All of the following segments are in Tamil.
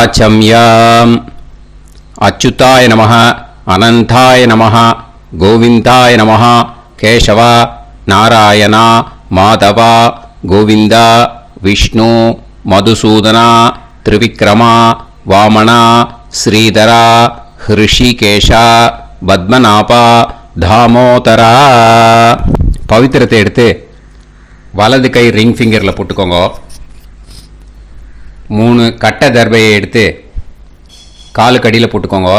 आचम्याम् अच्युताय नमः अनंताय नमः गोविंदाय नमः केशव नारायण माधव गोविंद विष्णु मधुसूदन त्रिविक्रम वामन श्रीधर ऋषिकेश पद्मनाभ दामोदर पवित्रத்தை எடுத்து வலது கை ரிங் ஃபிங்கரில் போட்டுக்கோங்க. 3 கட்டை தர்பையை எடுத்து காலுக்கு அடியில் போட்டுக்கோங்க.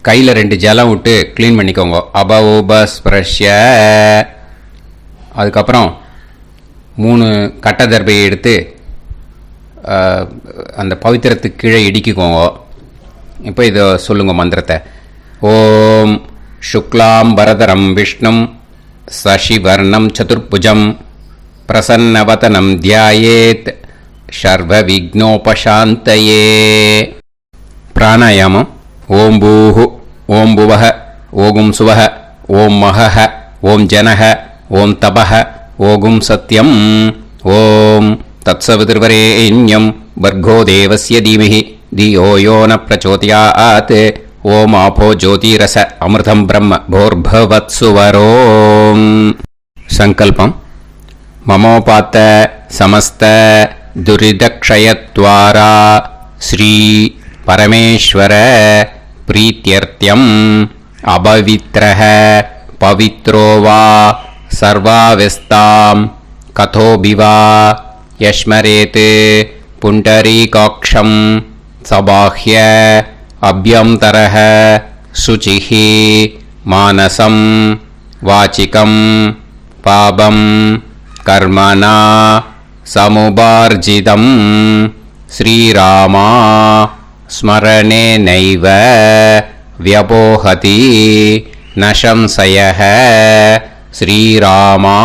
கையில் 2 ஜலம் விட்டு க்ளீன் பண்ணிக்கோங்க. அபஓபஸ்பிரஷ்ய. அதுக்கப்புறம் 3 கட்டை தர்பையை எடுத்து அந்த பவித்திரத்துக்கு கீழே இடிக்கிக்கோங்க. இப்போ இதை சொல்லுங்க மந்திரத்தை. ஓம் சுக்லாம் வரதரம் விஷ்ணும் சசிவர்ணம் சதுர்புஜம் பிரசன்னவதனம் தியாயேத் சர்வ விக்னோபசாந்தயே. பிராணாயாமம். ஓம் பூஹு ஓம் புவஹ ஓகும் சுவஹ ஓம் மஹஹ ஓம் ஜனஹ ஓம் தபஹ ஓகும் சத்யம் ஓம் தத்சவிதுர்வரேண்யம் பர்கோ தேவஸ்ய தீமஹி தியோ யோ ந பிரச்சோதயாத் ஓம் ஆபோ ஜோதிரச அமிர்தம் பிரம்ம போர்பவத்சுவரோம். சங்கல்பம். மமோபாத்த சமஸ்த துரிதக்ஷயத்வாரா ஸ்ரீ பரமேஸ்வர பிரீத்யர்த்தியம் அபவித்ரஹ பவித்ரோ வா சர்வாவஸ்தாம் கதோபிவா யஸ்மரேத் புண்டரீகாக்ஷம் சபாஹ்ய அப்யந்தரஹ சுசிஹி மானசம் வாசிகம் பாபம் கர்மணா சமுபார்ஜிதம் ஸ்ரீராமா ஸ்மரணேனைவ வ்யபோஹதி நசம்சயஹ ஸ்ரீராமா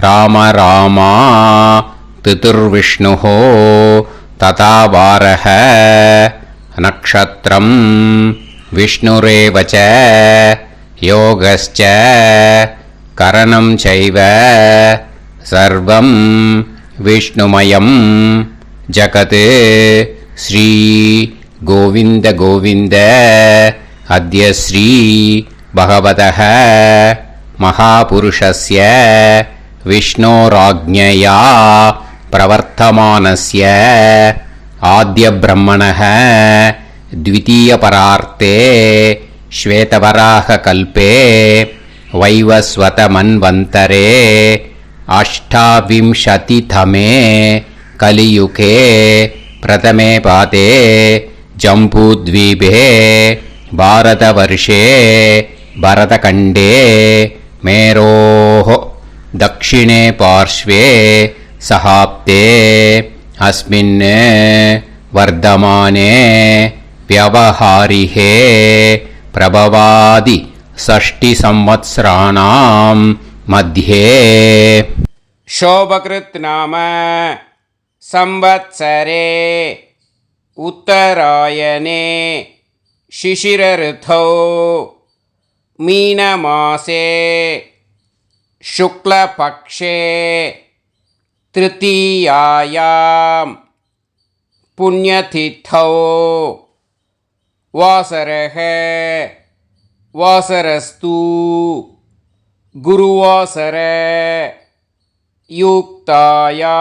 ராம ராமா திதுர்விஷ்ணுஹ ததாவாரஹ நக்ஷத்ரம் விஷ்ணுரேவச யோகஸ்ச கரணம் சைவ சர்வம் விஷ்ணுமயம் ஜகத் ஸ்ரீ கோவிந்த கோவிந்த அத்ய ஸ்ரீ பகவதः மகாபுருஷஸ்ய விஷ்ணோராஜ்ஞயா பிரவர்த்தமானஸ்ய ஆத்ய பிரம்மணः द्वितीयपरार्ते श्वेतवराहकल्पे वैवस्वतमन्वन्तरे अष्टाविंशतितमे कलियुगे प्रथमे पादे जम्बूद्वीपे भारतवर्षे भरतखण्डे मेरोः दक्षिणे पार्श्वे सहाब्दे अस्मिन् वर्धमाने व्यवहारिहे प्रभवादि 6 संवत्सराणां मध्ये शोभकृत् नाम संवत्सरे उत्तरायणे शिशिरऋतौ मीनमासे शुक्लपक्षे तृतीयायां पुण्यतिथौ वासरः वासरस्तु गुरुवासर युक्तायां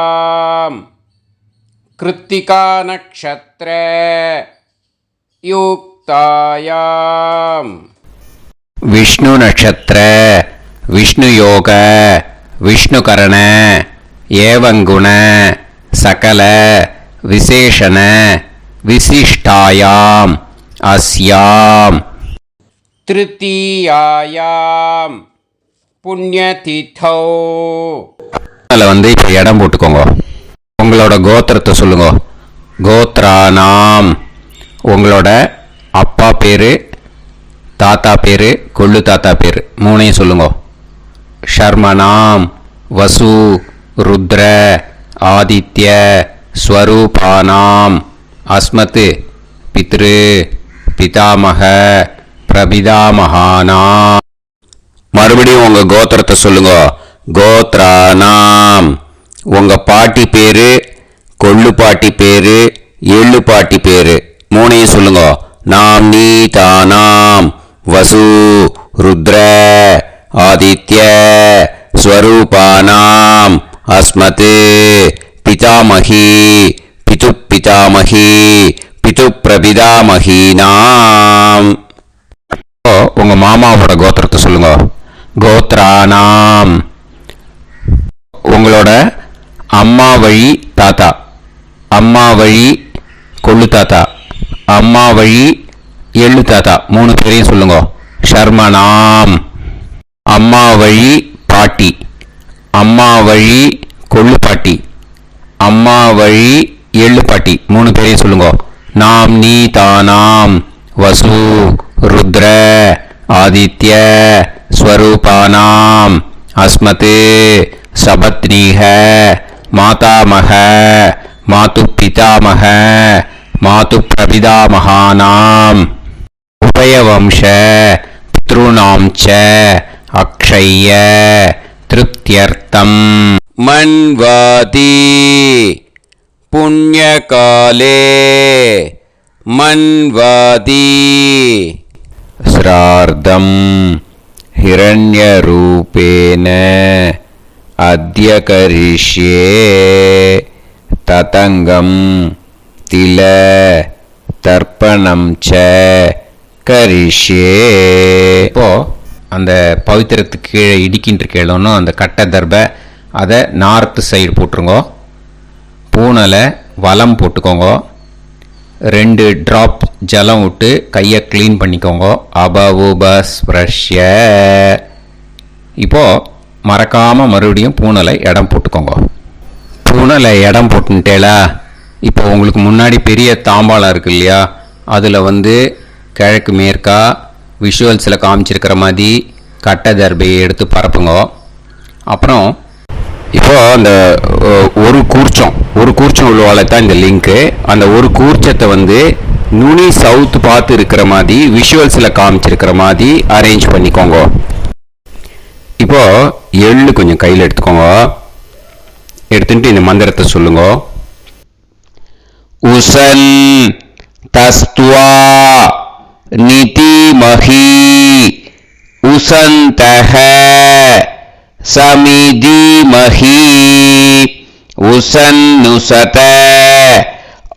कृत्तिका नक्षत्र युक्तायां विष्णु नक्षत्र विष्णु योग विष्णुकरण एवं गुण सकल विशेषण विशिष्टायां अस्यां तृतीयायां पुण्यतिथौ வந்து இப்போ இடம் போட்டுக்கோங்க. உங்களோட கோத்திரத்தை சொல்லுங்க. கோத்ரானாம் உங்களோட அப்பா பேரு, தாத்தா பேரு, கொள்ளு தாத்தா பேரு 3ஐயும் சொல்லுங்க. ஷர்மனாம் வசு ருத்ர ஆதித்ய ஸ்வரூபானாம் அஸ்மத் பித்ரு பிதாமக பிரபிதாமகானாம். மறுபடியும் உங்க கோத்திரத்தை சொல்லுங்க. கோத்ரானாம் உங்க பாட்டி பேரு, கொள்ளு பாட்டி பேரு, எள்ளு பாட்டி பேரு மூணையும் சொல்லுங்க. நாம் நீ தானாம் வசு ருத்ர ஆதித்ய ஸ்வரூபானாம் அஸ்மத் பிதாமகி பிது பிதாமகி பிது பிரபிதாமகீனாம். உங்க மாமாவோட கோத்திரத்தை சொல்லுங்க. கோத்ரானாம் உங்களோட அம்மா வழி தாத்தா, அம்மா வழி கொள்ளு தாத்தா, அம்மா வழி எள்ளு தாத்தா, 3 பேரையும் சொல்லுங்க. ஷர்மனாம் அம்மா வழி பாட்டி, அம்மா வழி கொள்ளு பாட்டி, அம்மா வழி எள்ளு பாட்டி, 3 பேரையும் சொல்லுங்க. நாம் நீ தானாம் வசு ருத்ர ஆதித்ய ஸ்வரூபானாம் அஸ்மத் சபத்னீஹ மாதாமக மாது பிதாமக மாது பிரபிதாமகானாம் உபயவம்ச பித்ருணாம் ச அக்ஷய்ய திருப்தியர்த்தம் மன்வாதி புண்ணியகாலே மன்வாதி ஸ்ரார்த்தம் ஹிரண்யரூபேன அத்ய கரிஷ்யே ததங்கம் தில தர்ப்பணம் ச கரிஷ்யே. இப்போ அந்த பவித்திரத்துக்கு கீழே இடிக்கின்ற கீழே அந்த கட்டை தர்பை அதை நார்த்து சைடு போட்டுருங்கோ. பூனலை வலம் போட்டுக்கோங்க. 2 ட்ராப் ஜலம் விட்டு கையை க்ளீன் பண்ணிக்கோங்க. அபவுபஸ்ப்ரஷ்ய. இப்போது மறக்காமல் மறுபடியும் பூனலை இடம் போட்டுக்கோங்க. பூனலை இடம் போட்டுட்டேலா. இப்போ உங்களுக்கு முன்னாடி பெரிய தாம்பாளம் இருக்கு இல்லையா, அதில் கிழக்கு மேற்கா விஷுவல்ஸில் காமிச்சிருக்கிற மாதிரி கட்டை தர்பையை எடுத்து பரப்புங்க. அப்புறம் இப்போ அந்த ஒரு கூர்ச்சம் உள்ளவால தான் இந்த லிங்க்கு. அந்த ஒரு கூர்ச்சத்தை நுனி சவுத் பார்த்து இருக்கிற மாதிரி விஷுவல்ஸில் காமிச்சிருக்கிற மாதிரி அரேஞ்ச் பண்ணிக்கோங்க. இப்போ எள்ளு கொஞ்சம் கையில் எடுத்துக்கோங்க. எடுத்துட்டு இந்த மந்திரத்தை சொல்லுங்க. உசன் தஸ்துவா நிதிமஹி உசந்தஹ சமிதிமஹி உசன்னுசத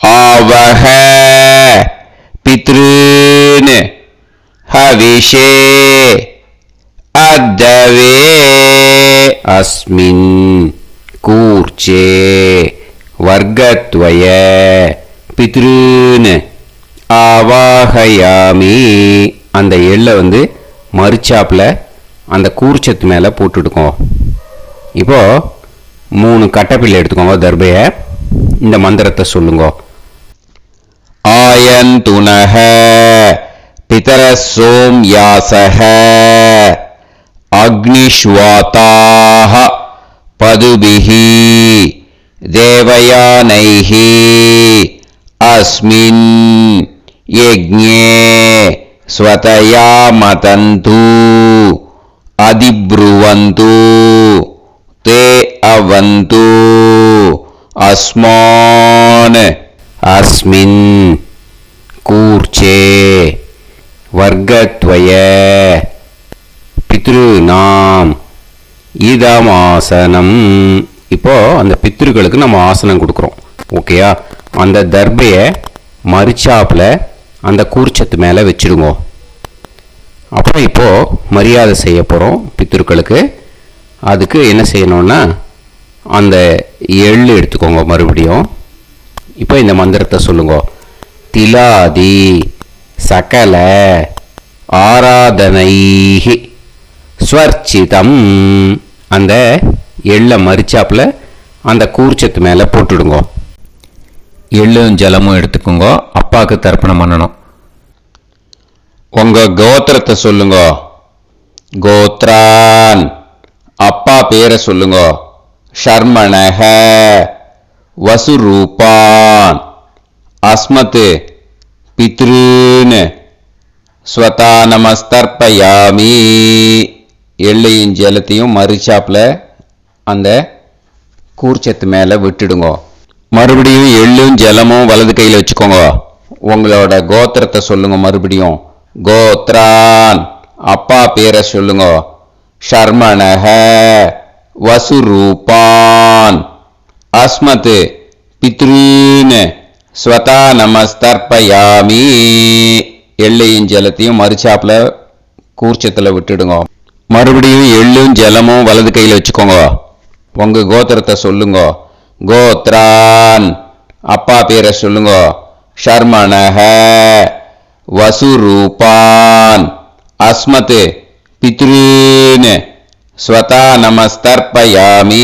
ஆவஹ பித்ருன் ஹவிஷே அத்தவே அஸ்மின் கூர்ச்சே வர்க்கத்வய பித்ருன் ஆவாஹயாமி. அந்த எள்ளை மரிச்சாப்பில் அந்த கூர்ச்சத்து மேலே போட்டுடுக்கோம். இப்போது 3 கட்டைப்பிள்ளை எடுத்துக்கோங்க. தர்பையை இந்த மந்திரத்தை சொல்லுங்க. ஆயந்துனஹ பிதர சோம்யாசஹ அக்னிஷ்வாதாஹ பதுபிஹி தேவயானைஹி அஸ்மின் யஜ்ஞே ஸ்வதயா மதந்து அதிப்ருவந்து தே அவது அஸ்மான் அஸ்மின் கூர்ச்சே வர்க்கத்வய பித்ருநாம் இதமாசனம். இப்போ அந்த பித்ருக்களுக்கு நம்ம ஆசனம் கொடுக்குறோம். ஓகேயா? அந்த தர்பையை மரிச்சாப்பில் அந்த கூர்ச்சத்து மேலே வச்சுடுங்க. அப்புறம் இப்போது மரியாதை செய்ய போகிறோம் பித்ருக்களுக்கு. அதுக்கு என்ன செய்யணும்னா அந்த எள்ளு எடுத்துக்கோங்க. மறுபடியும் இப்போ இந்த மந்திரத்தை சொல்லுங்க. திலாதி சகல ஆராதனைஹி ஸ்வர்ச்சிதம். அந்த எள்ளை மரிச்சாப்பில் அந்த கூர்ச்சத்து மேலே போட்டுடுங்க. எள்ளும் ஜலமும் எடுத்துக்கோங்க. அப்பாவுக்கு தர்ப்பணம் பண்ணணும். உங்கள் கோத்திரத்தை சொல்லுங்க. கோத்ரான் அப்பா பேரை சொல்லுங்க. ஷர்மணஹ வசுரூபான் அஸ்மத் பித்ருன் ஸ்வதா நமஸ்தர்ப்பயாமி. எள்ளையும் ஜலத்தையும் மரிச்சாப்பில் அந்த கூர்ச்சத்து மேலே விட்டுடுங்க. மறுபடியும் எள்ளும் ஜலமும் வலது கையில் வச்சுக்கோங்க. உங்களோட கோத்திரத்தை சொல்லுங்க. மறுபடியும் கோத்ரான், அப்பா பேரை சொல்லுங்க. ஷர்மணஹ, வசுரூபான், அஸ்மத் பித்ரூன், ஸ்வதா நமஸ்தர்ப்பயாமி. எள்ளையும் ஜலத்தையும் மறுச்சாப்புல கூர்ச்சத்தில் விட்டுடுங்க. மறுபடியும் எள்ளும் ஜலமும் வலது கையில் வச்சுக்கோங்க. உங்க கோத்திரத்தை சொல்லுங்க. கோத்ரான், அப்பா பேரை சொல்லுங்க. ஷர்மணஹ, வசுரூபான், அஸ்மத் பித்ரூன், ஸ்வதா நமஸ்தர்ப்பயாமி.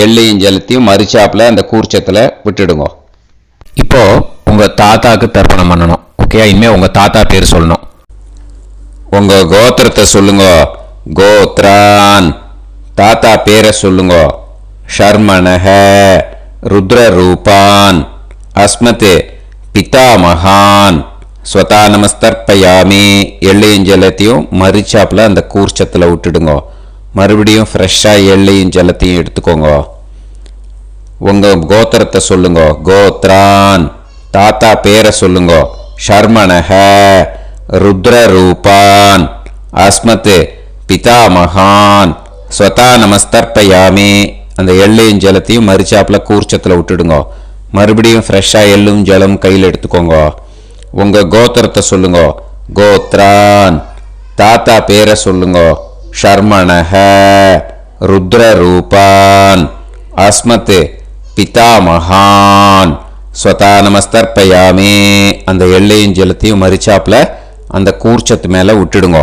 எள்ளையும் ஜலத்தையும் மறுச்சாப்புல அந்த கூர்ச்சத்தில் விட்டுடுங்க. இப்போ உங்க தாத்தாக்கு தர்ப்பணம் பண்ணணும். ஓகே, இனிமே உங்க தாத்தா பேர் சொல்லணும். உங்க கோத்திரத்தை சொல்லுங்க. கோத்ரான், தாத்தா பேரை சொல்லுங்க. ஷர்மணஹ, ருத்ரரூபான், அஸ்மத் பிதாமகான், ஸ்வதா நமஸ்தர்ப்பயாமி. எள்ளையும் ஜலத்தையும் மறுச்சாப்புல அந்த கூர்ச்சத்தில் விட்டுடுங்க. மறுபடியும் ஃப்ரெஷ்ஷாக எள்ளையும் ஜலத்தையும் எடுத்துக்கோங்க. உங்க கோத்திரத்தை சொல்லுங்க. கோத்ரான், தாத்தா பேரை சொல்லுங்க. ஷர்மணஹ, ருத்ரரூபான், அஸ்மத் பிதாமகான், ஸ்வதா நமஸ்தர்ப்பயாமி. அந்த எள்ளையும் ஜலத்தையும் மறுச்சாப்புல கூர்ச்சத்தில் விட்டுடுங்க. மறுபடியும் ஃப்ரெஷ்ஷாக எள்ளும் ஜலம் கையில் எடுத்துக்கோங்க. உங்க கோத்திரத்தை சொல்லுங்க. கோத்ரான், தாத்தா பேரை சொல்லுங்க. ஷர்மணஹ, ருத்ரரூபான், அஸ்மத் பிதாமகான், ஸ்வதா நமஸ்தர்ப்பயாமி. அந்த எள்ளையும் ஜலத்தையும் மறுச்சாப்புல அந்த கூர்ச்சத்து மேலே விட்டுடுங்க.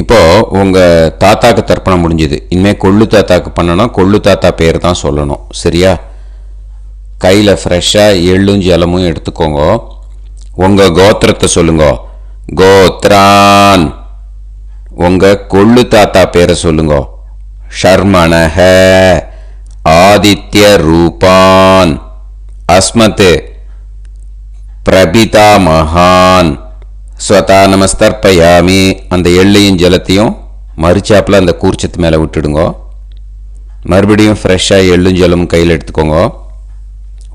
இப்போ உங்க தாத்தாக்கு தர்ப்பணம் முடிஞ்சுது. இனிமேல் கொள்ளு தாத்தாக்கு பண்ணணும். கொள்ளு தாத்தா பேர் தான் சொல்லணும். சரியா? கையில் ஃப்ரெஷ்ஷாக எள்ளும் ஜலமும் எடுத்துக்கோங்க. உங்க கோத்திரத்தை சொல்லுங்க. கோத்ரான், உங்க கொள்ளு தாத்தா பேரை சொல்லுங்க. ஷர்மணஹ, ஆதித்ய ரூபான், அஸ்மத் பிரபிதாமகான், ஸ்வதா நமஸ்தர்ப்பயாமி. அந்த எள்ளையும் ஜலத்தையும் மறுச்சாப்புல அந்த கூர்ச்சத்து மேலே விட்டுடுங்க. மறுபடியும் ஃப்ரெஷ்ஷாக எள்ளும் ஜலமும் கையில் எடுத்துக்கோங்க.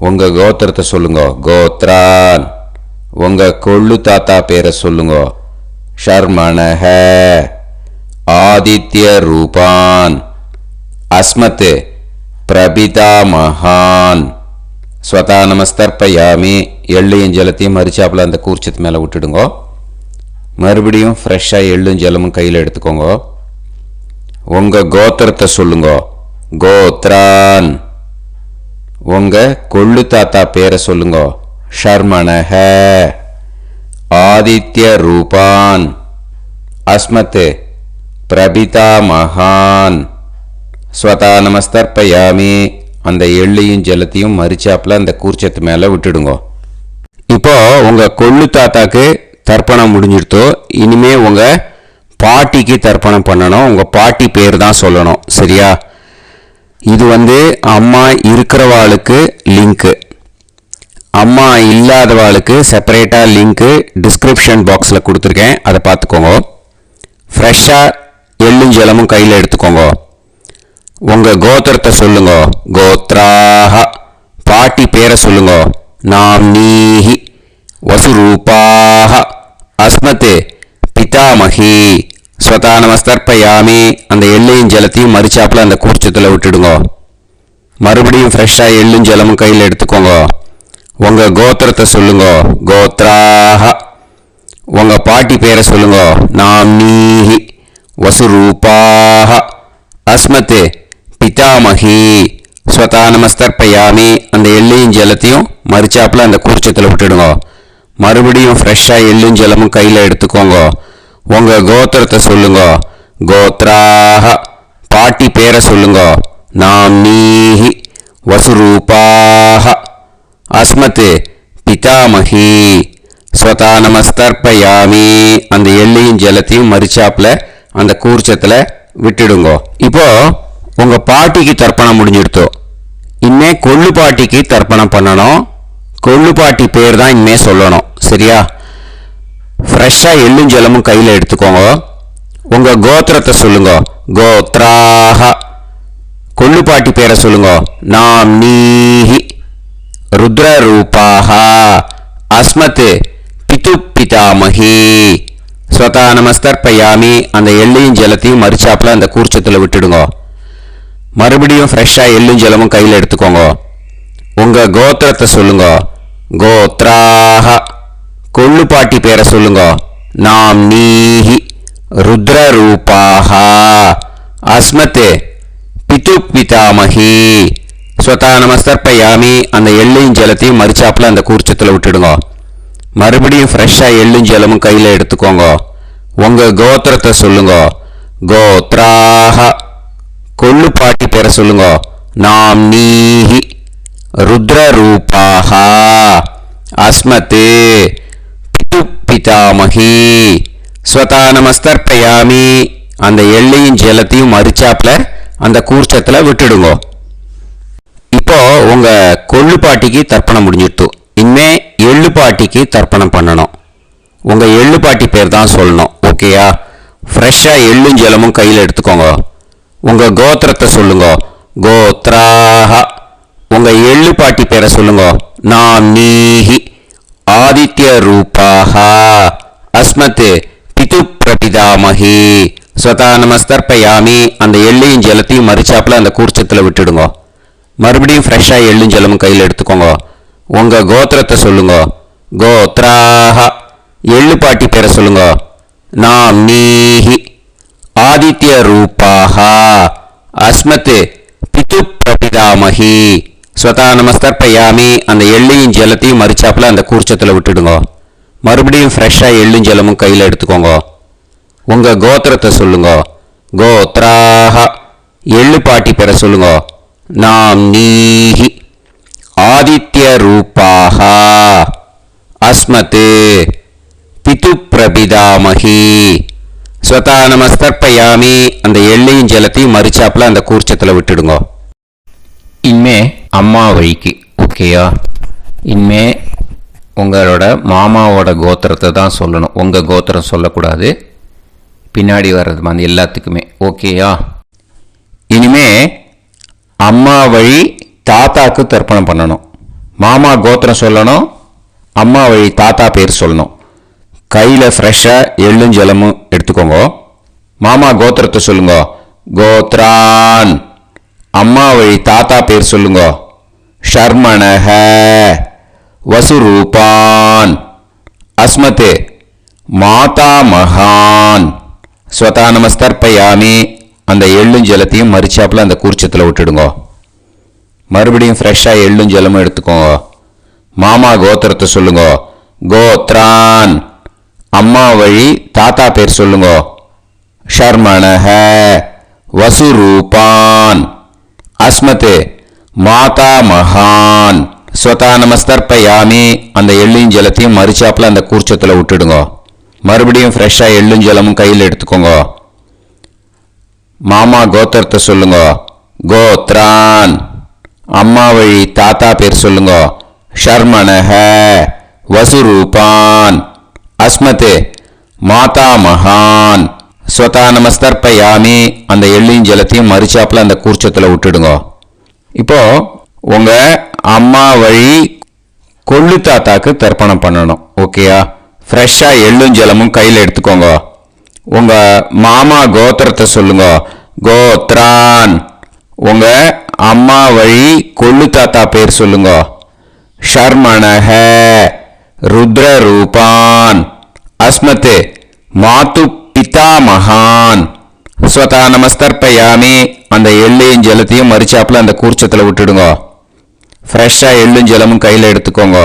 உங்க கோத்திரத்தை சொல்லுங்க. கோத்ரான், உங்க கொள்ளு தாத்தா பேரை சொல்லுங்க. ஷர்மணஹ, ஆதித்ய ரூபான், அஸ்மத் பிரபிதாமகான், ஸ்வதா நமஸ்தர்ப்பயாமி. எள்ளையும் ஜலத்தையும் மறுச்சாப்புல அந்த கூர்ச்சத்து மேலே விட்டுடுங்க. மறுபடியும் ஃப்ரெஷ்ஷாக எள்ளும் ஜலமும் கையில் எடுத்துக்கோங்க. உங்க கோத்திரத்தை சொல்லுங்க. கோத்ரான், உங்க கொள்ளு தாத்தா பேரை சொல்லுங்க. ஷர்மணஹ, ஆதித்ய ரூபான், அஸ்மத் பிரபிதாமகான், ஸ்வதா நமஸ்தர்ப்பயாமி. அந்த எள்ளையும் ஜலத்தையும் மறுச்சாப்புல அந்த கூர்ச்சத்து மேலே விட்டுடுங்க. இப்போ உங்க கொள்ளு தாத்தாக்கு தர்ப்பணம் முடிஞ்சிடுத்தோ. இனிமே உங்க பாட்டிக்கு தர்ப்பணம் பண்ணணும். உங்க பாட்டி பேர் தான் சொல்லணும். சரியா? இது அம்மா இருக்கிறவாளுக்கு லிங்க்கு, அம்மா இல்லாதவாளுக்கு செப்பரேட்டாக லிங்க்கு டிஸ்கிரிப்ஷன் பாக்ஸில் கொடுத்துருக்கேன். அதை பார்த்துக்கோங்க. ஃப்ரெஷ்ஷாக எள்ளும் ஜலமும் கையில் எடுத்துக்கோங்க. உங்கள் கோத்திரத்தை சொல்லுங்க. கோத்ராஹ, பாட்டி பேரை சொல்லுங்க. நாம்னீஹி, வசுரூபாஹ, அஸ்மத் பிதாமகி, ஸ்வதா நமஸ்தர்ப்பயாமி. அந்த எள்ளையும் ஜலத்தையும் மறுச்சாப்புல அந்த கூர்ச்சத்தில் விட்டுடுங்க. மறுபடியும் ஃப்ரெஷ்ஷாக எள்ளும் ஜலமும் கையில் எடுத்துக்கோங்க. உங்கள் கோத்திரத்தை சொல்லுங்க. கோத்ராஹ, உங்கள் பாட்டி பேரை சொல்லுங்க. நாம்னீஹி, வசுரூபாஹ, அஸ்மத் பிதாமகி, ஸ்வதா நமஸ்தர்ப்பயாமி. அந்த எள்ளையும் ஜலத்தையும் மறுச்சாப்புல அந்த கூர்ச்சத்தில் விட்டுடுங்க. மறுபடியும் ஃப்ரெஷ்ஷாக எள்ளும் ஜலமும் கையில் எடுத்துக்கோங்க. உங்கள் கோத்திரத்தை சொல்லுங்க. கோத்ராஹ, பாட்டி பேரை சொல்லுங்க. நாம்னீஹி, வசுரூபாஹ, அஸ்மத் பிதாமகி, ஸ்வதா நமஸ்தர்ப்பயாமி. அந்த எள்ளையும் ஜலத்தையும் மறுச்சாப்புல அந்த கூர்ச்சத்தில் விட்டுடுங்க. இப்போ உங்க பாட்டிக்கு தர்ப்பணம் முடிஞ்சிடுத்தோ. இனிமே கொள்ளு பாட்டிக்கு தர்ப்பணம் பண்ணணும். கொள்ளு பாட்டி பேர் தான் இனிமே சொல்லணும். சரியா? ஃப்ரெஷ்ஷாக எள்ளும் ஜலமும் கையில் எடுத்துக்கோங்க. உங்க கோத்திரத்தை சொல்லுங்க. கோத்ராஹ, கொள்ளுப்பாட்டி பேரை சொல்லுங்க. நாம் நீஹி ருத்ரரூபாக அஸ்மத் பிது பிதாமகி ஸ்வதா நமஸ்தர்ப்பயாமி. அந்த எள்ளையும் ஜலத்தையும் மறிச்சாப்புல அந்த கூர்ச்சத்தில் விட்டுடுங்க. மறுபடியும் ஃப்ரெஷ்ஷாக எள்ளும் ஜலமும் கையில் எடுத்துக்கோங்க. உங்கள் கோத்திரத்தை சொல்லுங்க. கோத்ராக கொள்ளுப்பாட்டி பேரை சொல்லுங்க. நாம் நீஹி ருத்ரரூபாக அஸ்மத் பிது பிதாமகி ஸ்வதா நமஸ்தர்ப்பயாமி. அந்த எள்ளையும் ஜலத்தையும் மறிச்சாப்புல அந்த கூர்ச்சத்தில் விட்டுடுங்க. மறுபடியும் ஃப்ரெஷ்ஷாக எள்ளும் ஜலமும் கையில் எடுத்துக்கோங்க. உங்கள் கோத்திரத்தை சொல்லுங்க. கோத்ராக கொள்ளுப்பாட்டி பேரை சொல்லுங்க. நாம் நீஹி ருத்ரரூபாக அஸ்மத் பிது பிதாமகி ஸ்வதா நமஸ்தர்ப்பயாமி. அந்த எள்ளையும் ஜலத்தையும் மறிச்சாப்புல அந்த கூர்ச்சத்தில் விட்டுடுங்க. இப்போ உங்க கொள்ளுப்பாட்டிக்கு தர்ப்பணம் முடிஞ்சிட்டு இனிமே எள்ளுப்பாட்டிக்கு தர்ப்பணம் பண்ணணும். உங்க எள்ளுப்பாட்டி பேர் தான் சொல்லணும். ஓகேயா? ஃப்ரெஷ்ஷாக எள்ளும் ஜலமும் கையில் எடுத்துக்கோங்க. உங்க கோத்திரத்தை சொல்லுங்க. கோத்ராக உங்க எள்ளுப்பாட்டி பேரை சொல்லுங்க. நாம் நீஹி ஆதித்ய ரூபாக அஸ்மத் பிது பிரபிதாமகி ஸ்வதா நமஸ்தர்ப்பயாமி. அந்த எள்ளையும் ஜலத்தையும் மறிச்சாப்புல அந்த கூர்ச்சத்தில் விட்டுடுங்க. மறுபடியும் ஃப்ரெஷ்ஷாக எள்ளும் ஜலமும் கையில் எடுத்துக்கோங்க. உங்கள் கோத்திரத்தை சொல்லுங்க. கோத்ராக எள்ளுப்பாட்டி பேரை சொல்லுங்க. நாம் நீஹி ஆதித்ய ரூபாக அஸ்மத் பிது பிரபிதாமகி ஸ்வதா நமஸ்தர்ப்பயாமி. அந்த எள்ளையும் ஜலத்தையும் மறிச்சாப்புல அந்த கூர்ச்சத்தில் விட்டுடுங்க. மறுபடியும் ஃப்ரெஷ்ஷாக எள்ளும் ஜலமும் கையில் எடுத்துக்கோங்க. உங்கள் கோத்திரத்தை சொல்லுங்க. கோத்ராக எள்ளுப்பாட்டி பேரை சொல்லுங்க. நாம் நீஹி ஆதித்ய ரூபாக அஸ்மத் பிது பிரபிதாமகி ஸ்வதா நமஸ்தர்ப்பயாமி. அந்த எள்ளையும் ஜலத்தையும் மறிச்சாப்புல அந்த கூர்ச்சத்தில் விட்டுடுங்க. இனிமே அம்மா வழிக்கு. ஓகேயா? இனிமே உங்களோட மாமாவோட கோத்திரத்தை தான் சொல்லணும். உங்கள் கோத்திரம் சொல்லக்கூடாது. பின்னாடி வர்றது மாதிரி எல்லாத்துக்குமே. ஓகேயா? இனிமே அம்மா வழி தாத்தாக்கு தர்ப்பணம் பண்ணணும். மாமா கோத்திரம் சொல்லணும். அம்மா வழி தாத்தா பேர் சொல்லணும். கையில் ஃப்ரெஷ்ஷாக எள்ளும் ஜலமும் எடுத்துக்கோங்க. மாமா கோத்திரத்தை சொல்லுங்க. கோத்ரான் அம்மா வழி தாத்தா பேர் சொல்லுங்க. ஷர்மணஹ வசுரூபான் அஸ்மத் மாதா மகான் ஸ்வதா நமஸ்தர்ப்பயாமி. அந்த எள்ளும் ஜலத்தையும் மறிச்சாப்புல அந்த கூர்ச்சத்தில் விட்டுடுங்க. மறுபடியும் ஃப்ரெஷ்ஷாக எள்ளும் ஜலமும் எடுத்துக்கோங்க. மாமா கோத்திரத்தை சொல்லுங்க. கோத்ரான் அம்மா வழி தாத்தா பேர் சொல்லுங்க. ஷர்மணஹ வசுரூபான் அஸ்மத் மாதா மகான் ஸ்வதா நமஸ்தர்ப்பயாமி. அந்த எள்ளும் ஜலத்தையும் மறிச்சாப்புல அந்த கூர்ச்சத்தில் விட்டுடுங்க. மறுபடியும் ஃப்ரெஷ்ஷாக எள்ளும் ஜலமும் கையில் எடுத்துக்கோங்க. மாமா கோத்திரத்தை சொல்லுங்க. கோத்ரான் அம்மா வழி தாத்தா பேர் சொல்லுங்க. ஷர்மணஹ வசுரூபான் அஸ்மத் மாதா மகான் ஸ்வதா நமஸ்தர்ப்பயாமி. அந்த எள்ளையும் ஜலத்தையும் மறிச்சாப்புல அந்த கூர்ச்சத்தில் விட்டுடுங்க. இப்போ உங்க அம்மா வழி கொள்ளு தாத்தாக்கு தர்ப்பணம் பண்ணணும். ஓகேயா? ஃப்ரெஷ்ஷாக எள்ளும் ஜலமும் கையில் எடுத்துக்கோங்க. உங்க மாமா கோத்திரத்தை சொல்லுங்க. கோத்ரான் உங்க அம்மா வழி கொள்ளு தாத்தா பேர் சொல்லுங்க. ஷர்மணஹ ருத்ரரூபான் அஸ்மத் மாது பிதா மகான் ஸ்வதா நமஸ்தர்ப்பயாமி. அந்த எள்ளையும் ஜலத்தையும் மறிச்சாப்புல அந்த கூர்ச்சத்தில் விட்டுடுங்க. ஃப்ரெஷ்ஷாக எள்ளும் ஜலமும் கையில் எடுத்துக்கோங்க.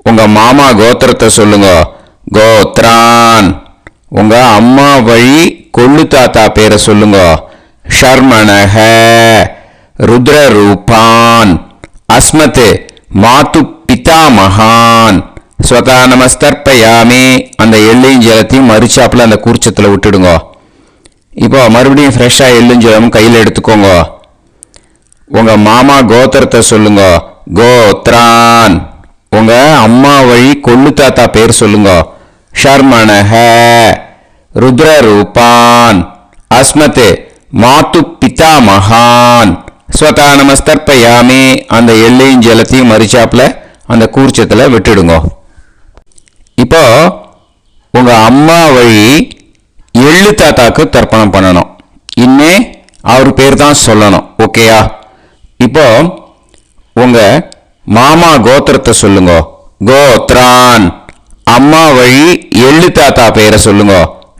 உங்க மாமா கோத்திரத்தை சொல்லுங்க. கோத்ரான் உங்க அம்மா வழி கொள்ளு தாத்தா பேரை சொல்லுங்க. ஷர்மணஹ ருத்ரரூபான் அஸ்மத் மாது பிதா மகான் ஸ்வதா நமஸ்தர்ப்பயாமி. அந்த எள்ளையும் ஜலத்தையும் மறிச்சாப்புல அந்த கூர்ச்சத்தில் விட்டுடுங்க. இப்போ மறுபடியும் ஃப்ரெஷ்ஷாக எள்ளும் ஜலமும் கையில் எடுத்துக்கோங்க. உங்க மாமா கோத்திரத்தை சொல்லுங்க. கோத்ரான் உங்க அம்மா வழி கொள்ளு தாத்தா பேர் சொல்லுங்க. ஷர்மணஹ ருத்ரரூபான் அஸ்மத் மாத்து பிதா மகான் ஸ்வதா நமஸ்தர்ப்பயாமி அந்த எள்ளையும் ஜலத்தையும் மறிச்சாப்புல அந்த கூர்ச்சத்தில் விட்டுடுங்க. இப்போ உங்க அம்மா வழி எள்ளு தாத்தாக்கு தர்ப்பணம் பண்ணணும். இன்னே அவர் பேர் தான் சொல்லணும். ஓகேயா? இப்போ உங்க மாமா கோத்திரத்தை சொல்லுங்க. கோத்ரான். அம்மா வழி எள்ளு தாத்தா பேரை சொல்லுங்க.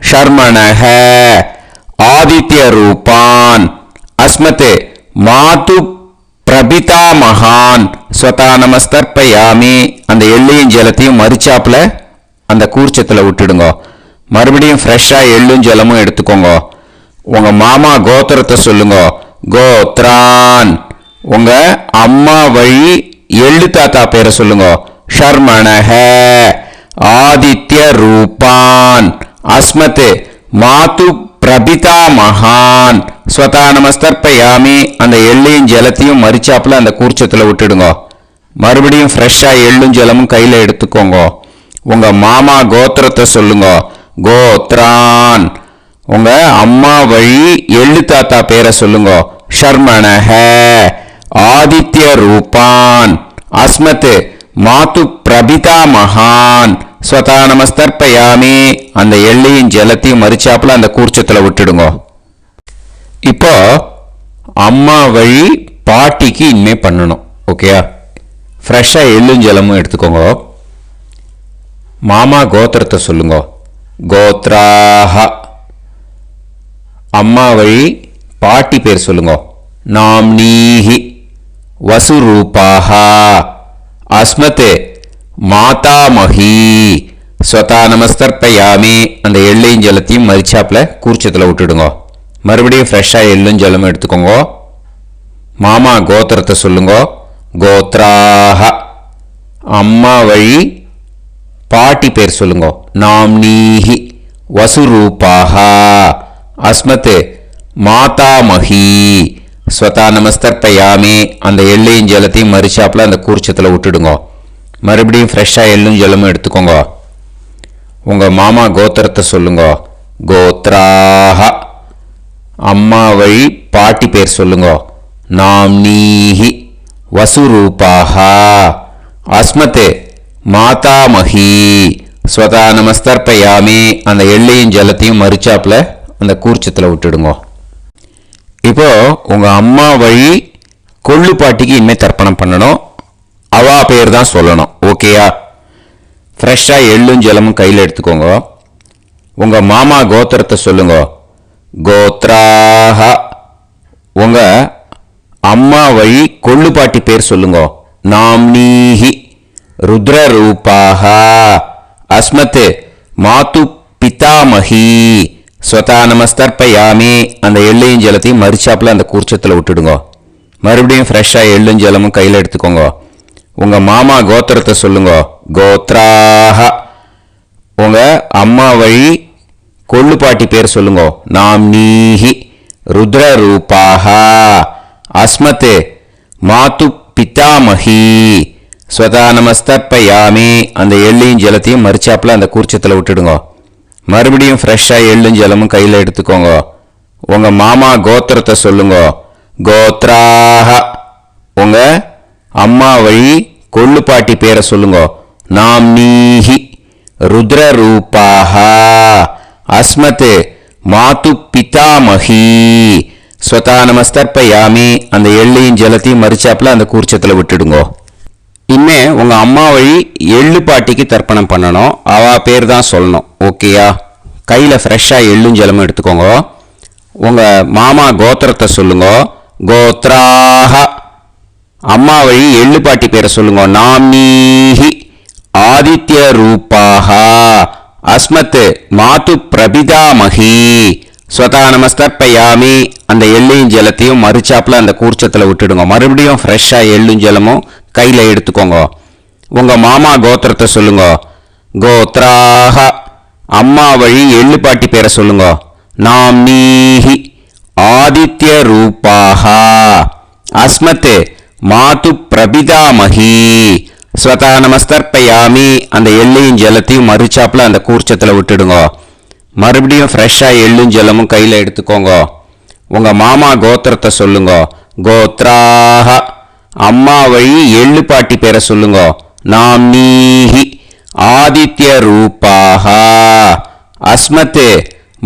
ஷர்மணஹ ஆதித்ய ரூபான் அஸ்மதே மாது பிரபிதா மகான் ஸ்வதா நமஸ்தர்ப்பயாமி அந்த எள்ளையும் ஜலத்தையும் மறிச்சாப்புல அந்த கூர்ச்சத்தில் விட்டுடுங்க. மறுபடியும் ஃப்ரெஷ்ஷாக எள்ளும் ஜலமும் எடுத்துக்கோங்க. உங்க மாமா கோத்திரத்தை சொல்லுங்க. கோத்ரான். உங்க அம்மா வழி எள்ளு தாத்தா பேரை சொல்லுங்க. ஷர்மணஹ ஆதித்ய ரூபான் அஸ்மதே மாது பிரபிதா மகான் ஸ்வதா நமஸ்தர்ப்பயாமி அந்த எள்ளையும் ஜலத்தையும் மறிச்சாப்புல அந்த கூர்ச்சத்தில் விட்டுடுங்க. மறுபடியும் ஃப்ரெஷ்ஷாக எள்ளும் ஜலமும் கையில் எடுத்துக்கோங்க. உங்க மாமா கோத்திரத்தை சொல்லுங்க. கோத்ரான். உங்க அம்மா வழி எள்ளு தாத்தா பேரை சொல்லுங்க. ஷர்மணஹ ஆதித்ய ரூபான் அஸ்மத் மாது பிரபிதா மகான் ஸ்வதா நமஸ்தர்ப்பயாமி அந்த எள்ளையும் ஜலத்தையும் மறிச்சாப்புல அந்த கூர்ச்சத்தில் விட்டுடுங்க. இப்போ அம்மா வழி பாட்டிக்கு இனிமே பண்ணணும். ஓகேயா? ஃப்ரெஷ்ஷாக எள்ளும் ஜலமும் எடுத்துக்கோங்க. மாமா கோத்திரத்தை சொல்லுங்க. கோத்ராஹ. அம்மா வழி பாட்டி பேர் சொல்லுங்க. நாம்னீஹி வசுரூபாஹ அஸ்மத் மாதாமஹி ஸ்வதா நமஸ்தர்ப்பயாமி அந்த எள்ளையும் ஜலத்தையும் மறிச்சாப்புல கூர்ச்சத்தில் விட்டுடுங்க. மறுபடியும் ஃப்ரெஷ்ஷாக எள்ளும் ஜலமும் எடுத்துக்கோங்க. மாமா கோத்திரத்தை சொல்லுங்க. கோத்ராஹ. அம்மா வழி பாட்டி பேர் சொல்லுங்க. நாம்னீஹி வசுரூபாஹ அஸ்மத் மாதாமஹி ஸ்வதா நமஸ்தர்ப்பயாமி அந்த எள்ளையும் ஜலத்தையும் மறிச்சாப்புல அந்த கூர்ச்சத்தில் விட்டுடுங்க. மறுபடியும் ஃப்ரெஷ்ஷாக எள்ளும் ஜலமும் எடுத்துக்கோங்க. உங்க மாமா கோத்திரத்தை சொல்லுங்க. கோத்ராஹ. அம்மா வழி பாட்டி பேர் சொல்லுங்க. நாம்னீஹி வசுரூபாஹ அஸ்மத் மாதாமஹி ஸ்வதா நமஸ்தர்ப்பயாமி அந்த எள்ளையும் ஜலத்தையும் மறிச்சாப்புல அந்த கூர்ச்சத்தில் விட்டுடுங்க. இப்போ உங்க அம்மா வழி கொள்ளு பாட்டிக்கு இனிமே தர்ப்பணம் பண்ணணும். அவா பேர் தான் சொல்லணும். ஓகேயா? ஃப்ரெஷ்ஷாக எள்ளும் ஜலமும் கையில் எடுத்துக்கோங்க. உங்க மாமா கோத்திரத்தை சொல்லுங்க. கோத்ராஹ. உங்க அம்மா வழி கொள்ளு பாட்டி பேர் சொல்லுங்க. நாம்னீஹி ருத்ரரூபாஹ அஸ்மத் மாது பிதாமஹி ஸ்வதா நமஸ்தர்ப்பயாமி அந்த எள்ளையும் ஜலத்தையும் மறிச்சாப்புல அந்த கூர்ச்சத்தில் விட்டுடுங்க. மறுபடியும் ஃப்ரெஷ்ஷாக எள்ளும் ஜலமும் கையில் எடுத்துக்கோங்க. உங்க மாமா கோத்திரத்தை சொல்லுங்க. கோத்ராஹ. உங்க அம்மா வழி கொள்ளு பாட்டி பேர் சொல்லுங்க. நாம்னீஹி ருத்ரரூபாஹ அஸ்மத் மாது பிதாமஹி ஸ்வதா நமஸ்தர்ப்பயாமி அந்த எள்ளையும் ஜலத்தையும் மறிச்சாப்புல அந்த கூர்ச்சத்தில் விட்டுடுங்க. மறுபடியும் ஃப்ரெஷ்ஷாக எள்ளும் ஜலமும் கையில் எடுத்துக்கோங்க. உங்க மாமா கோத்திரத்தை சொல்லுங்க. கோத்ராஹ. உங்க அம்மா வழி கொள்ளு பாட்டி பேரை சொல்லுங்க. நாம்னீஹி ருத்ரரூபாஹ அஸ்மத் மாது பிதாமஹி ஸ்வதா நமஸ்தர்ப்பயாமி அந்த எள்ளையும் ஜலத்தையும் மறிச்சாப்புல அந்த கூர்ச்சத்தில் விட்டுடுங்க. இனிமே உங்க அம்மா வழி எள்ளு பாட்டிக்கு தர்ப்பணம் பண்ணணும். அவ பேர் தான் சொல்லணும். ஓகேயா? கையில் ஃப்ரெஷ்ஷாக எள்ளும் ஜலமும் எடுத்துக்கோங்க. உங்க மாமா கோத்திரத்தை சொல்லுங்க. கோத்ராஹ. அம்மா வழி எள்ளு பாட்டி பேரை சொல்லுங்க. நாம்னீஹி ஆதித்ய ரூபாஹ அஸ்மத் மாது பிரபிதாமஹி ஸ்வதா நமஸ்தர்ப்பயாமி அந்த எள்ளையும் ஜலத்தையும் மறிச்சாப்புல அந்த கூர்ச்சத்தில் விட்டுடுங்க. மறுபடியும் ஃப்ரெஷ்ஷாக எள்ளும் ஜலமும் கையில் எடுத்துக்கோங்க. உங்க மாமா கோத்திரத்தை சொல்லுங்க. கோத்ராஹ. அம்மா வழி எள்ளு பாட்டி பேரை சொல்லுங்க. நாம்னீஹி ஆதித்ய ரூபாஹ அஸ்மத் மாது பிரபிதாமஹி ஸ்வதா நமஸ்தர்ப்பயாமி அந்த எள்ளையும் ஜலத்தையும் மறிச்சாப்புல அந்த கூர்ச்சத்தில் விட்டுடுங்க. மறுபடியும் ஃப்ரெஷ்ஷாக எள்ளும் ஜலமும் கையில் எடுத்துக்கோங்க. உங்கள் மாமா கோத்திரத்தை சொல்லுங்க. கோத்ராஹ. அம்மா வழி எள்ளு பாட்டி பேரை சொல்லுங்க. நாம்னீஹி ஆதித்ய ரூபாக. அஸ்மத்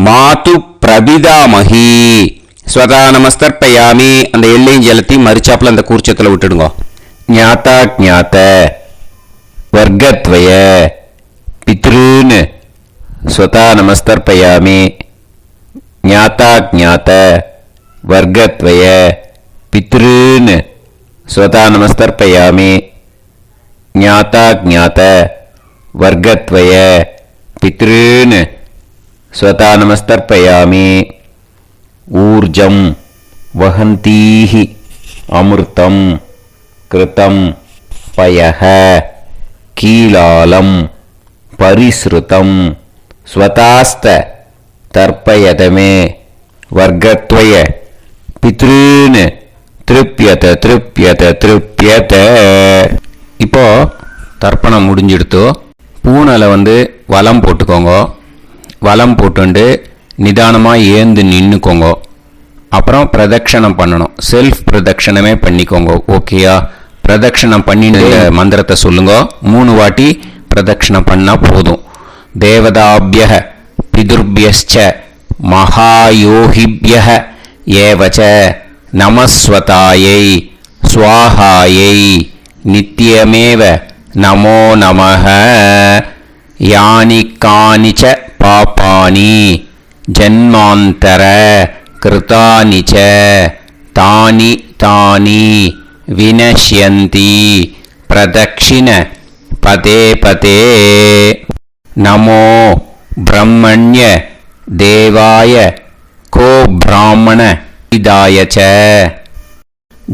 மாது பிரபிதாமகி. ஸ்வதா நமஸ்தர்ப்பயாமி. அந்த எள்ளையும் ஜலத்தையும் மறிச்சாப்புல அந்த கூர்ச்சத்தில் விட்டுடுங்க. ஞாத்தா ஜாத்த வர்க்கத்வய பித்ருன். ஸ்வதா நமஸ்தர்ப்பயாமி. ஞாத்தா ஜாத்த வர்க்கத்வய பித்ருன். ஸ்வதா நமஸ்தர்ப்பயாமி. ஞாத்தா ஜாத்த வர்க்கத்வய பித்ருன். ஸ்வதா நமஸ்தர்ப்பயாமி. ஊர்ஜம் வஹந்தீஹி அமிர்தம் கிருதம் பயஹ கீலாலம் பரிஸ்ருதம் ஸ்வதாஸ்த தர்ப்பயதமே வர்க்கத்வய பித்ருன். திருப்யத திருப்யத திருப்யத. இப்போ தர்ப்பணம் முடிஞ்சிடுத்தோ. பூனலை வலம் போட்டுக்கோங்க. வலம் போட்டுண்டு நிதானமாக ஏந்து நின்றுக்கோங்க. அப்புறம் பிரதட்சணம் பண்ணணும். செல்ஃப் பிரதட்சணமே பண்ணிக்கோங்க. ஓகேயா? பிரதட்சணம் பண்ணின மந்திரத்தை சொல்லுங்க. 3 வாட்டி பிரதட்சணம் பண்ணால் போதும். தேவதாபிய பிதுர்பியச்ச மகாயோகிபிய ஏவச்ச நமஸ்வதாயை ஸ்வாஹாயை நித்யமேவ நமோ நமஹ. யானி கானிச்ச பாபானி ஜன்மாந்தர கிருதானி ச தானி தானி வினஷ்யந்தி பிரதக்ஷிண பதே பதே. நமோ பிரம்மண்ய தேவாய கோ பிராமண இதாய ச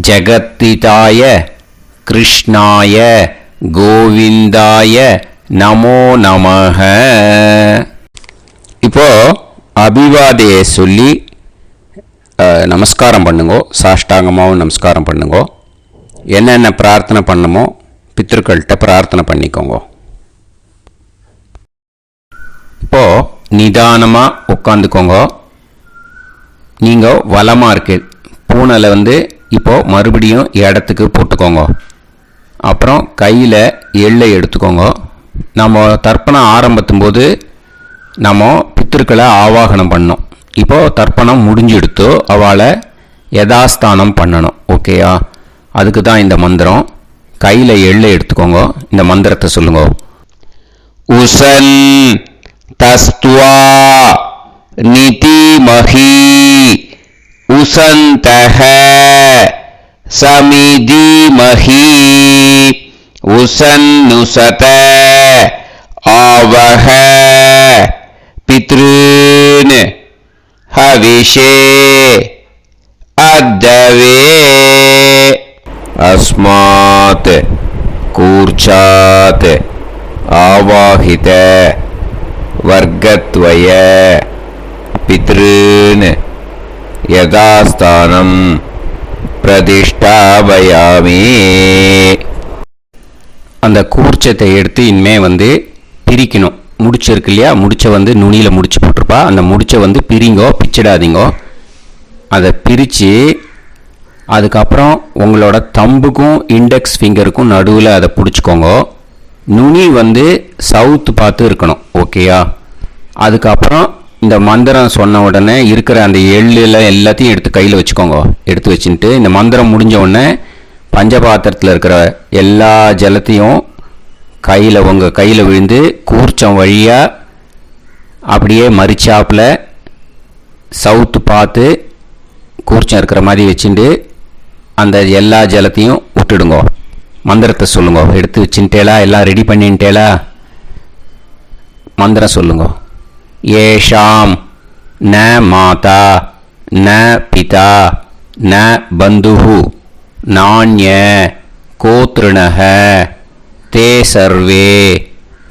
ஜகத்திதாய கிருஷ்ணாய கோவிந்தாய நமோ நமஹ. இப்போ அபிவாதையை சொல்லி நமஸ்காரம் பண்ணுங்கோ. சாஷ்டாங்கமாகவும் நமஸ்காரம் பண்ணுங்கோ. என்னென்ன பிரார்த்தனை பண்ணமோ பித்ருக்கள்கிட்ட பிரார்த்தனை பண்ணிக்கோங்க. இப்போ நிதானமாக உட்காந்துக்கோங்க. நீங்கள் வலமாக இருக்கு பூனலை இப்போது மறுபடியும் இடத்துக்கு போட்டுக்கோங்க. அப்புறம் கையில் எள்ளை எடுத்துக்கோங்க. நம்ம தர்ப்பணம் ஆரம்பத்தும் போது நம்ம பித்திருக்களை ஆவாகனம் பண்ணோம். இப்போது தர்ப்பணம் முடிஞ்செடுத்தோ அவளை யதாஸ்தானம் பண்ணணும். ஓகேயா? அதுக்கு தான் இந்த மந்திரம். கையில் எள்ளை எடுத்துக்கோங்க. இந்த மந்திரத்தை சொல்லுங்க. உசன் தஸ்துவா நிதிமஹி உசந்தஹ சமிதிமஹி உசன்னுசத ஆவஹ பித்ருன் ஹவிஷே அத்தவே. அஸ்மாத் கூர்ச்சாத் ஆவாஹித வர்க்கத்வய பித்ருன் யதாஸ்தானம் பிரதிஷ்டாபயாமி. அந்த கூர்ச்சத்தை எடுத்து இனிமே பிரிக்கணும். முடிச்சிருக்கு இல்லையா? முடிச்சை நுனியில் முடிச்சு போட்டிருப்பா. அந்த முடிச்சை பிரிங்கோ, பிச்சிடாதீங்கோ. அதை பிரித்து அதுக்கப்புறம் உங்களோட தம்புக்கும் இண்டெக்ஸ் ஃபிங்கருக்கும் நடுவில் அதை பிடிச்சிக்கோங்க. நுனி சவுத்து பார்த்து இருக்கணும். ஓகேயா? அதுக்கப்புறம் இந்த மந்திரம் சொன்ன உடனே இருக்கிற அந்த எள்ளில் எல்லாத்தையும் எடுத்து கையில் வச்சுக்கோங்க. எடுத்து வச்சுட்டு இந்த மந்திரம் முடிஞ்ச உடனே பஞ்சபாத்திரத்தில் இருக்கிற எல்லா ஜலத்தையும் உங்கள் கையில் விழுந்து கூர்ச்சம் வழியாக அப்படியே மறிச்சாப்பில் சவுத்து பார்த்து கூர்ச்சம் இருக்கிற மாதிரி வச்சுட்டு அந்த எல்லா ஜலத்தையும் விட்டுடுங்க. மந்திரத்தை சொல்லுங்க. எடுத்து வச்சுட்டேலா? எல்லாம் ரெடி பண்ணிட்டேலா? மந்திரம் சொல்லுங்க. ஏஷாம் ந மாதா ந பிதா ந பந்துஹு நாண்ய கோத்ருணஹ தே சர்வே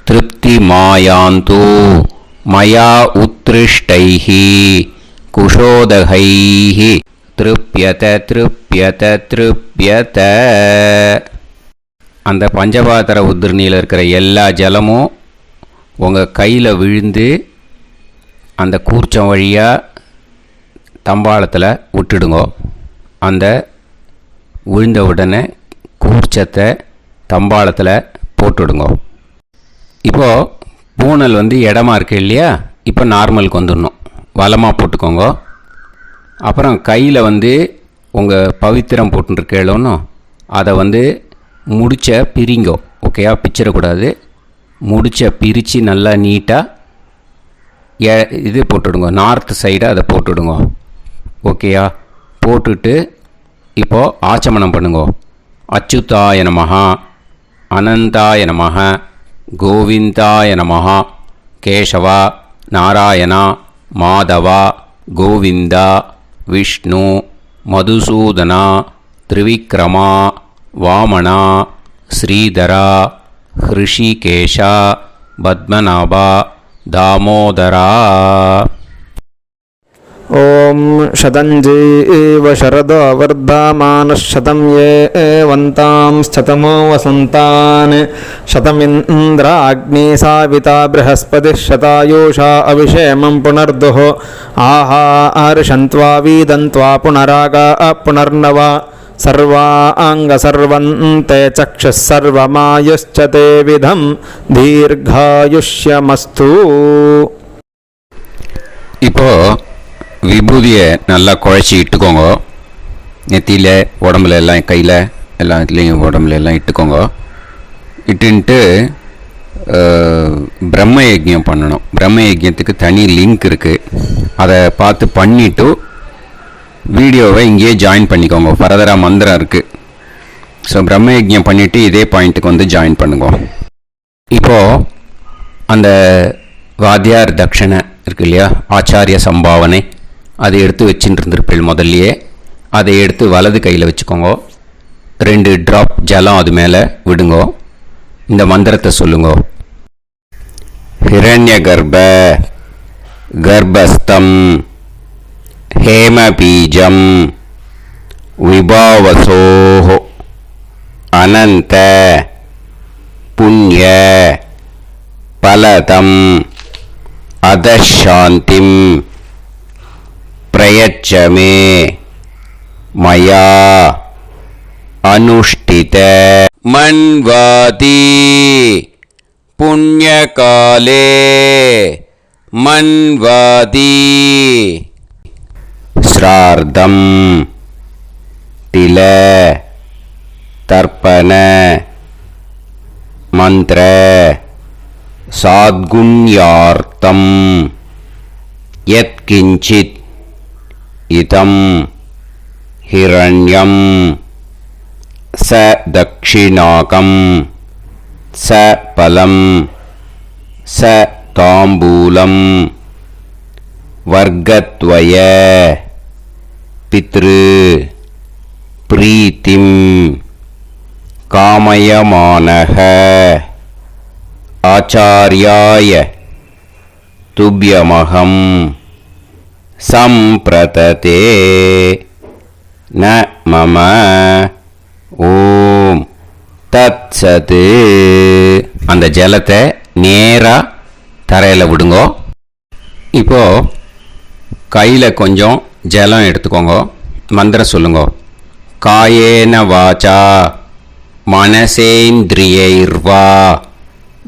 திருப்தி மாயாந்து மயா உத்ருஷ்டைஹி குஷோதகைஹி திருப்யத திருப்யத திருப்யத. அந்த பஞ்சபாத்திர உதிர்ணியில் இருக்கிற எல்லா ஜலமும் உங்கள் கையில் விழுந்து அந்த கூர்ச்சம் வழியாக தம்பாளத்தில் விட்டுடுங்க. அந்த விழுந்த உடனே கூர்ச்சத்தை தம்பாளத்தில் போட்டுடுங்க. இப்போது பூனல் இடமா இருக்கு இல்லையா, இப்போ நார்மலுக்கு வந்துடணும். வலமாக போட்டுக்கோங்க. அப்புறம் கையில் உங்கள் பவித்திரம் போட்டுருக்கேளோன்னு அதை முடிச்ச பிரிங்கோ. ஓகேயா, பிச்சிடக்கூடாது. முடிச்ச பிரித்து நல்லா நீட்டாக இது போட்டுடுங்க. நார்த் சைடை அதை போட்டுடுங்க. ஓகேயா, போட்டுட்டு இப்போது ஆச்சமனம் பண்ணுங்க. அச்சுதாய நமஹ, அனந்தாய நமஹ, கோவிந்தாய நமஹ, கேசவா, நாராயணா, மாதவா, கோவிந்தா, விஷ்ணு, மதுசூதனா, திரிவிக்ரமா, வாமனா, ஸ்ரீதரா, ஹிருஷிகேஷா, பத்மநாபா, தாமோதரா. ॐ शतञ्जीव शरदो वर्धमानः शतं ये वन्तां शतमो वसन्तान् शतमिन्द्राग्नी साविता बृहस्पतिः शतायुषा अभिषेमं पुनर्दुः आहार्षन्त्वा वीदन्त्वा पुनरागा पुनर्नवा सर्वाङ्गसर्वन्ते चक्षुः सर्वमायुश्च ते विधं दीर्घायुष्यमस्तु. இப்போது விபூதியை நல்லா குழச்சி இட்டுக்கோங்க. நெத்தியில், உடம்புல எல்லாம், கையில் எல்லாம் இதுலேயும் உடம்புல எல்லாம் இட்டுக்கோங்க. இட்டுன்ட்டு பிரம்ம யஜ்யம் பண்ணணும். பிரம்ம யஜ்யத்துக்கு தனி லிங்க் இருக்குது. அதை பார்த்து பண்ணிவிட்டு வீடியோவை இங்கேயே ஜாயின் பண்ணிக்கோங்க. ஃபர்தராக மந்திரம் இருக்குது. ஸோ பிரம்ம யஜ்யம் பண்ணிவிட்டு இதே பாயிண்ட்டுக்கு ஜாயின் பண்ணுங்க. இப்போது அந்த வாத்தியார் தட்சணை இருக்கு இல்லையா, ஆச்சாரிய சம்பாவனை, அதை எடுத்து வச்சுட்டு இருந்திருப்பேன் முதல்லையே. அதை எடுத்து வலது கையில் வச்சுக்கோங்க. 2 ட்ராப் ஜலம் அது மேலே விடுங்க. இந்த மந்திரத்தை சொல்லுங்க. ஹிரண்ய கர்ப்ப கர்ப்பஸ்தம் ஹேமபீஜம் விபாவசோஹ அனந்த புண்ணிய பலதம் அதசாந்திம் பிரயச்சமே மயா அனுஷ்டித மன்வாதி புண்ணியகாலே மன்வாதி ஸ்ரார்த்தம் தில தர்ப்பண மந்திர சாத்குண்யார்த்தம் யத்கிஞ்சித் இதம் ஹிரண்யம் ச தக்ஷிணாகம் ச பலம் ச தாம்பூலம் வர்க்கத்வய பித்ரு பிரீத்திம் காமயமானஹ ஆச்சார்யாய துப்யமகம் சம்பிரததே ந மம ஓம் தத்சத். அந்த ஜலத்தை நேராக தரையில் விடுங்கோ. இப்போது கையில் கொஞ்சம் ஜலம் எடுத்துக்கோங்க. மந்திரம் சொல்லுங்க. காயேன வாச்சா மனசேந்திரியைர்வா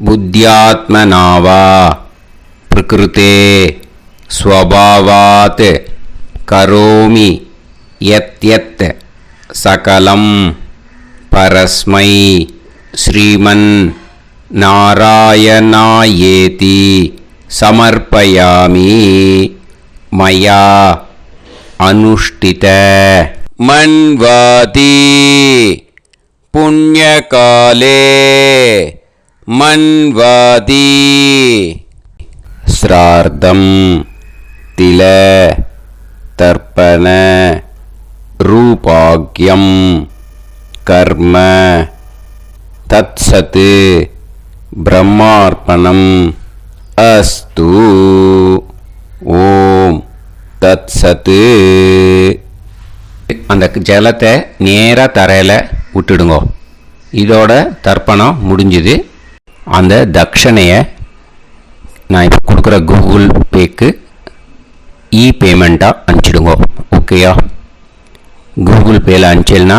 புத்தியாத்மனாவா பிரகிருதே ஸ்வபாவாத் கரோமி யத் யத் சகலம் பரஸ்மை ஸ்ரீமன் நாராயணாயேதி சமர்ப்பயாமி மயா அனுஷ்டித மன்வாதி புண்ணியகாலே மன்வாதி ஸ்ரார்த்தம் தில தர்ப்பண ரூபாக்யம் கர்ம தத்சத் பிரம்மார்ப்பணம் அஸ்து. ஓம் தத்சத். அந்த ஜலத்தை நேராக தரையில் விட்டுடுங்க. இதோட தர்ப்பணம் முடிஞ்சுது. அந்த தட்சணையை நான் இப்போ கொடுக்குற கூகுள் பேக்கு பேமெண்ட்டாக அனுப்பிச்சிடுங்க. ஓகேயா? கூகுள் பேயில் அனுப்பிச்சல்னா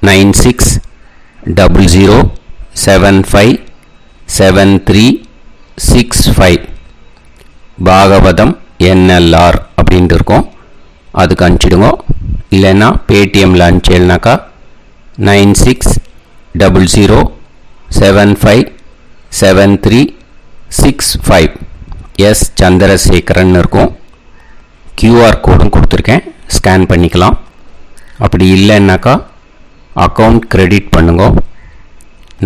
9600757365 பாகவதம் NLR அப்படின்ட்டு இருக்கும். அதுக்கு அனுப்பிச்சிடுங்க. இல்லைன்னா பேடிஎம்மில் அனுப்பிச்சல்னாக்கா 9600757365 எஸ் சந்திரசேகரன் இருக்கும். QR கோடும் கொடுத்துருக்கேன், ஸ்கேன் பண்ணிக்கலாம். அப்படி இல்லைன்னாக்கா அக்கௌண்ட் கிரெடிட் பண்ணுங்க.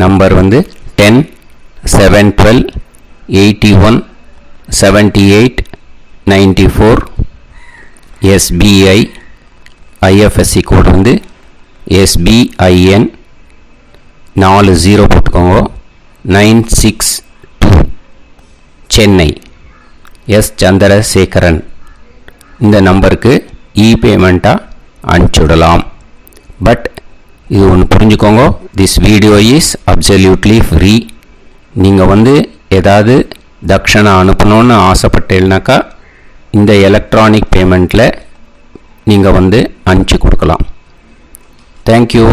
நம்பர் வந்து 10-12-81-78-94 SBI. IFSC கோடு வந்து SBIN 40 போட்டுக்கோங்க. 962 சென்னை. எஸ் சந்திரசேகரன். இந்த நம்பருக்கு பேமெண்ட்டாக அனுப்பிச்சுடலாம். பட் இது ஒன்று புரிஞ்சுக்கோங்க, this video is absolutely free. நீங்கள் வந்து ஏதாவது தட்சணை அனுப்பணும்னு ஆசைப்பட்டேன்னாக்கா இந்த எலக்ட்ரானிக் பேமெண்ட்டில் நீங்கள் வந்து அனுப்பிச்சி கொடுக்கலாம். தேங்க்யூ.